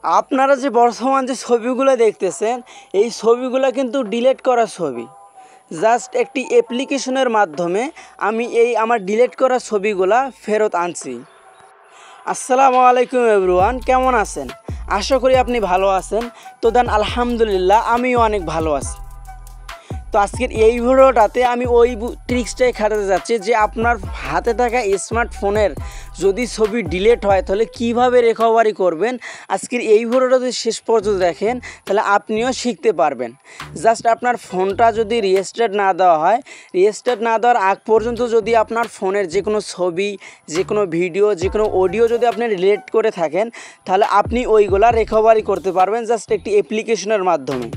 আপনারা যে বর্তমান যে ছবিগুলো দেখতেছেন এই ছবিগুলো কিন্তু ডিলিট করা ছবি। জাস্ট একটি অ্যাপ্লিকেশনের মাধ্যমে আমি আমার ডিলিট করা ছবিগুলা ফেরত আনছি। আসসালামু আলাইকুম এভরিওয়ান, কেমন আছেন? আশা করি আপনি ভালো আছেন। তো দেন আলহামদুলিল্লাহ আমিও অনেক ভালো আছি। তো আজকের এই ভিডিওটাতে আমি ওই ট্রিক্সটাই খাটাতে যাচ্ছি যে আপনার হাতে থাকা স্মার্টফোনের যদি ছবি ডিলিট হয় তাহলে কিভাবে রিকভারি করবেন। আজকের এই ভিডিওটা যদি শেষ পর্যন্ত দেখেন তাহলে আপনিও শিখতে পারবেন। জাস্ট আপনার ফোনটা যদি রিস্টার্ট না দেওয়া হয়, রিস্টার্ট না দেওয়ার আগ পর্যন্ত যদি আপনার ফোনের যে কোনো ছবি, যে কোনো ভিডিও, যে কোনো অডিও যদি আপনি ডিলিট করে থাকেন তাহলে আপনি ওইগুলা রিকভারি করতে পারবেন জাস্ট একটি অ্যাপ্লিকেশনের মাধ্যমে।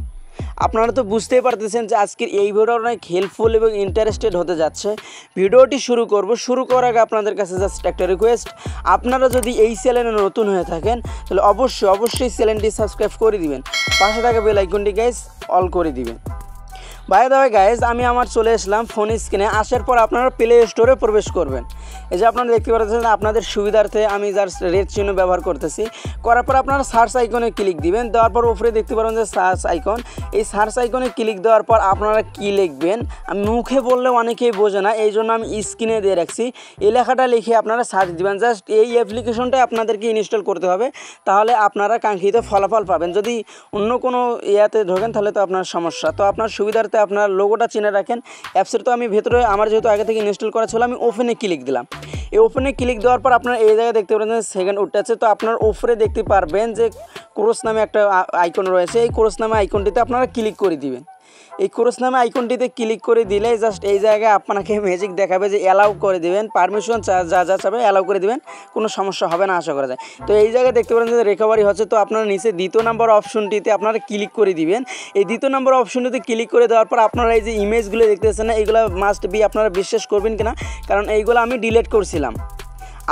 আপনারা তো বুঝতেই পারতেছেন যে আজকের এই ভিডিওটা অনেক হেল্পফুল এবং ইন্টারেস্টেড হতে যাচ্ছে। ভিডিওটি শুরু করার আগে আপনাদের কাছে জাস্ট একটা রিকোয়েস্ট, আপনারা যদি এই চ্যানেলে নতুন হয়ে থাকেন তাহলে অবশ্যই চ্যানেলটি সাবস্ক্রাইব করে দিবেন, পাশে থাকা বেল আইকনটি গাইস অল করে দিবেন। বাই দ্য ওয়ে গাইজ, আমি আমার চলে আসলাম ফোন স্ক্রিনে। আসার পর আপনারা প্লে স্টোরে প্রবেশ করবেন। এই যে আপনারা দেখতে পাচ্ছেন আপনাদের সুবিধার্থে আমি যার রেড চিহ্ন ব্যবহার করতেছি। করার পর আপনারা সার্চ আইকনে ক্লিক দিবেন। দেওয়ার পর উপরে দেখতে পারেন যে সার্চ আইকন, এই সার্চ আইকনে ক্লিক দেওয়ার পর আপনারা কী লিখবেন আমি মুখে বললে অনেকেই বোঝে না, এই জন্য আমি স্ক্রিনে দিয়ে রাখছি। এই লেখাটা লিখে আপনারা সার্চ দিবেন। জাস্ট এই অ্যাপ্লিকেশনটাই আপনাদেরকে ইনস্টল করতে হবে, তাহলে আপনারা কাঙ্ক্ষিত ফলাফল পাবেন। যদি অন্য কোনো ইয়াতে ঢোকেন তাহলে তো আপনার সমস্যা। তো আপনার সুবিধার্থে আপনার লোগোটা চিনে রাখেন। অ্যাপসের তো আমি ভেতরে আমার যেহেতু আগে থেকে ইনস্টল করা ছিল আমি ওপেনে ক্লিক দিলাম। এই ওপেনে ক্লিক দেওয়ার পর আপনার এই জায়গায় দেখতে পারেন সেকেন্ড উঠতে আছে। তো আপনার উপরে দেখতে পারবেন যে ক্রস নামে একটা আইকন রয়েছে। এই ক্রস নামে আইকনটিতে আপনারা ক্লিক করে দিবেন। এই ক্রস নামে আইকনটিতে ক্লিক করে দিলে জাস্ট এই জায়গায় আপনাকে ম্যাজিক দেখাবে যে অ্যালাউ করে দেবেন, পারমিশন যা চাবে অ্যালাউ করে দেবেন, কোনো সমস্যা হবে না আশা করা যায়। তো এই জায়গায় দেখতে পারেন যে রিকভারি হচ্ছে। তো আপনারা নিচে দ্বিতীয় নম্বর অপশনটিতে আপনারা ক্লিক করে দিবেন। এই দ্বিতীয় নম্বর অপশনটিতে ক্লিক করে দেওয়ার পর আপনারা এই যে ইমেজগুলো দেখতেছেন না, এইগুলো মাস্ট বি আপনারা বিশ্বাস করবেন কিনা, কারণ এইগুলো আমি ডিলিট করছিলাম,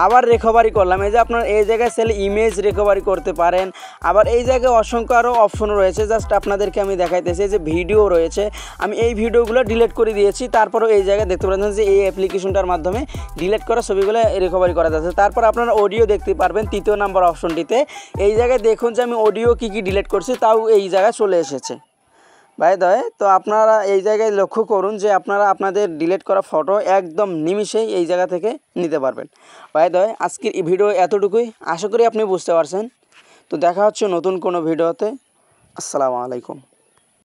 আবার রিকভারি করলাম। এই যে আপনার এই জায়গায় চাইলে ইমেজ রিকভারি করতে পারেন। আবার এই জায়গায় অসংখ্য আরও অপশন রয়েছে, জাস্ট আপনাদেরকে আমি দেখাইতেছি। যে ভিডিও রয়েছে, আমি এই ভিডিওগুলো ডিলিট করে দিয়েছি। তারপরেও এই জায়গায় দেখতে পাচ্ছেন যে এই অ্যাপ্লিকেশনটার মাধ্যমে ডিলিট করা ছবিগুলো রিকভারি করা যাচ্ছে। তারপর আপনারা অডিও দেখতে পারবেন তৃতীয় নাম্বার অপশনটিতে। এই জায়গায় দেখুন যে আমি অডিও কী ডিলিট করছি, তাও এই জায়গায় চলে এসেছে। বাই দ্য ওয়ে, তো আপনারা এই জায়গায় লক্ষ্য করুন যে আপনারা আপনাদের ডিলিট করা ফটো একদম নিমিষেই এই জায়গা থেকে নিতে পারবেন। বাই দ্য ওয়ে, আজকের এই ভিডিও এতটুকুই, আশা করি আপনি বুঝতে পারছেন। তো দেখা হচ্ছে নতুন কোনো ভিডিওতে। আসসালামু আলাইকুম।